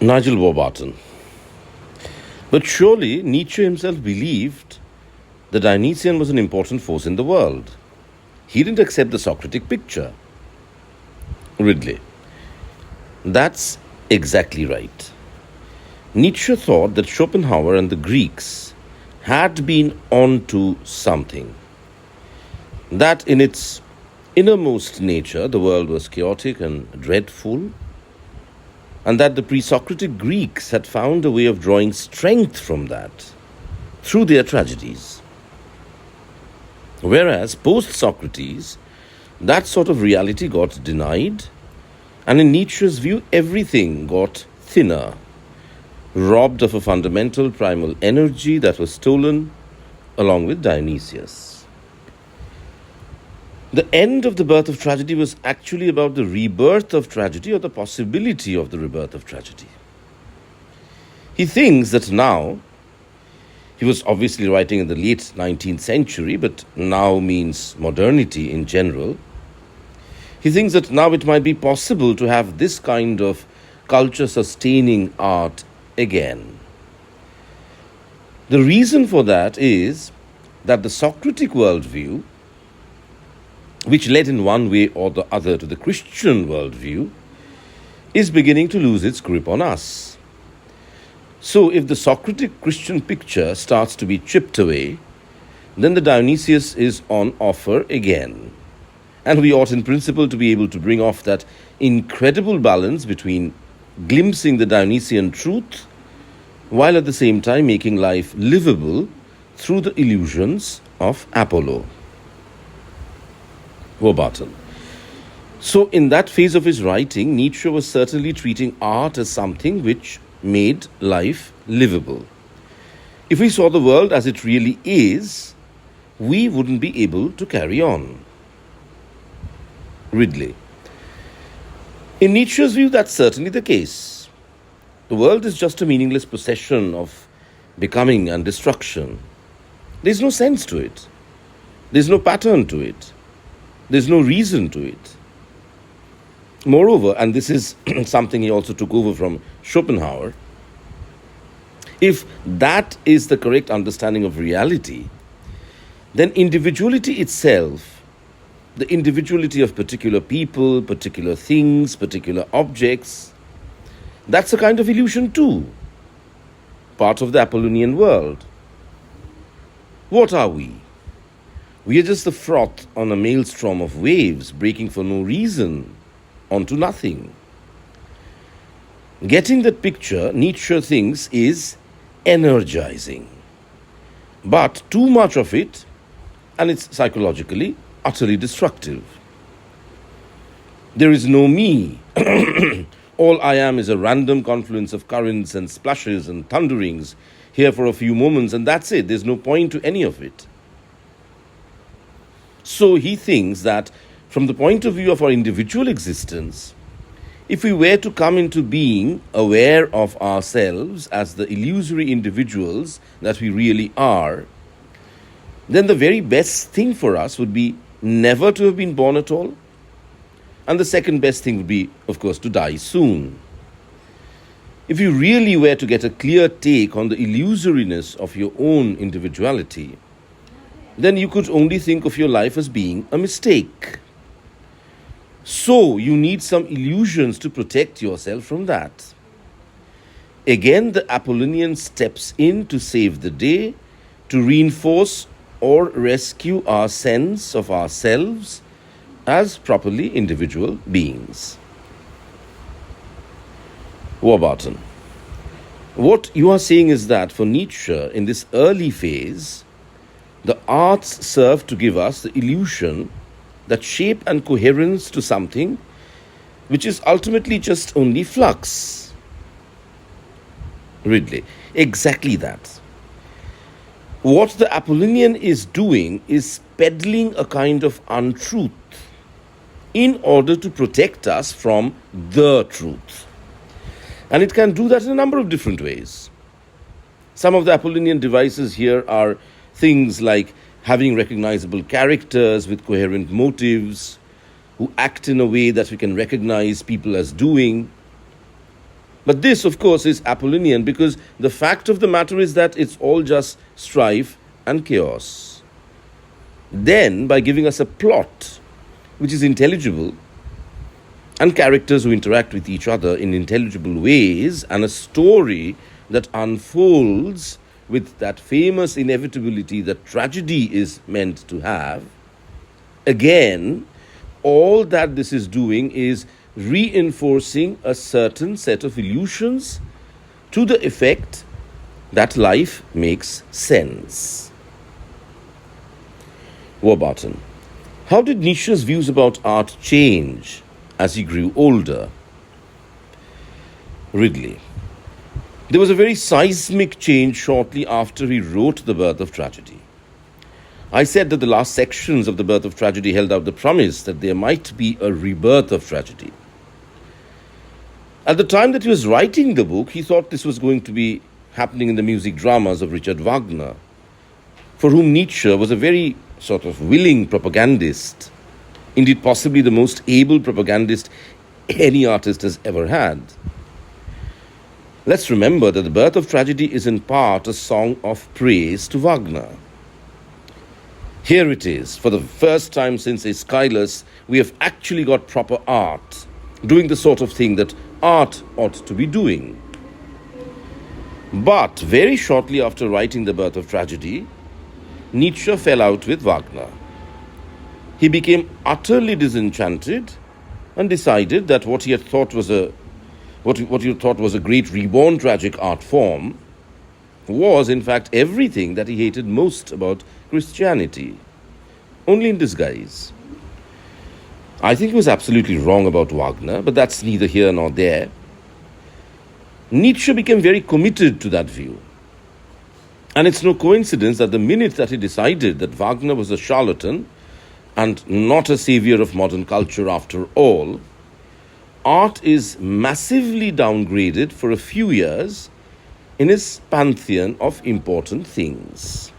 Nigel Warburton. But surely Nietzsche himself believed the Dionysian was an important force in the world. He didn't accept the Socratic picture. Ridley. That's exactly right. Nietzsche thought that Schopenhauer and the Greeks had been onto something. That in its innermost nature the world was chaotic and dreadful, and that the pre-Socratic Greeks had found a way of drawing strength from that through their tragedies. Whereas post-Socrates, that sort of reality got denied, and in Nietzsche's view, everything got thinner, robbed of a fundamental primal energy that was stolen along with Dionysius. The end of the birth of tragedy was actually about the rebirth of tragedy or the possibility of the rebirth of tragedy. He thinks that now, he was obviously writing in the late 19th century, but now means modernity in general. He thinks that now it might be possible to have this kind of culture-sustaining art again. The reason for that is that the Socratic worldview, which led in one way or the other to the Christian worldview, is beginning to lose its grip on us. So if the Socratic Christian picture starts to be chipped away, then the Dionysius is on offer again. And we ought in principle to be able to bring off that incredible balance between glimpsing the Dionysian truth while at the same time making life livable through the illusions of Apollo. Warburton. So in that phase of his writing, Nietzsche was certainly treating art as something which made life livable. If we saw the world as it really is, we wouldn't be able to carry on. Ridley. In Nietzsche's view, that's certainly the case. The world is just a meaningless procession of becoming and destruction. There's no sense to it. There's no pattern to it. There's no reason to it. Moreover, and this is something he also took over from Schopenhauer, if that is the correct understanding of reality, then individuality itself, the individuality of particular people, particular things, particular objects, that's a kind of illusion too, part of the Apollonian world. What are we? We are just the froth on a maelstrom of waves breaking for no reason onto nothing. Getting that picture, Nietzsche thinks, is energizing. But too much of it, and it's psychologically utterly destructive. There is no me. All I am is a random confluence of currents and splashes and thunderings here for a few moments, and that's it. There's no point to any of it. So he thinks that from the point of view of our individual existence, if we were to come into being aware of ourselves as the illusory individuals that we really are, then the very best thing for us would be never to have been born at all. And the second best thing would be, of course, to die soon. If you really were to get a clear take on the illusoriness of your own individuality, then you could only think of your life as being a mistake. So you need some illusions to protect yourself from that. Again, the Apollonian steps in to save the day, to reinforce or rescue our sense of ourselves as properly individual beings. Warburton. What you are saying is that for Nietzsche, in this early phase, the arts serve to give us the illusion that shape and coherence to something which is ultimately just only flux. Ridley. Exactly that. What the Apollonian is doing is peddling a kind of untruth in order to protect us from the truth. And it can do that in a number of different ways. Some of the Apollonian devices here are things like having recognizable characters with coherent motives, who act in a way that we can recognize people as doing. But this, of course, is Apollinian because the fact of the matter is that it's all just strife and chaos. Then, by giving us a plot which is intelligible and characters who interact with each other in intelligible ways and a story that unfolds with that famous inevitability that tragedy is meant to have, again, all that this is doing is reinforcing a certain set of illusions to the effect that life makes sense. Warburton. How did Nietzsche's views about art change as he grew older? Ridley. There was a very seismic change shortly after he wrote The Birth of Tragedy. I said that the last sections of The Birth of Tragedy held out the promise that there might be a rebirth of tragedy. At the time that he was writing the book, he thought this was going to be happening in the music dramas of Richard Wagner, for whom Nietzsche was a very sort of willing propagandist, indeed possibly the most able propagandist any artist has ever had. Let's remember that The Birth of Tragedy is in part a song of praise to Wagner. Here it is, for the first time since Aeschylus, we have actually got proper art, doing the sort of thing that art ought to be doing. But very shortly after writing The Birth of Tragedy, Nietzsche fell out with Wagner. He became utterly disenchanted and decided that what he thought was a great reborn tragic art form was in fact everything that he hated most about Christianity, only in disguise. I think he was absolutely wrong about Wagner, but that's neither here nor there. Nietzsche became very committed to that view. And it's no coincidence that the minute that he decided that Wagner was a charlatan and not a savior of modern culture after all, art is massively downgraded for a few years in his pantheon of important things.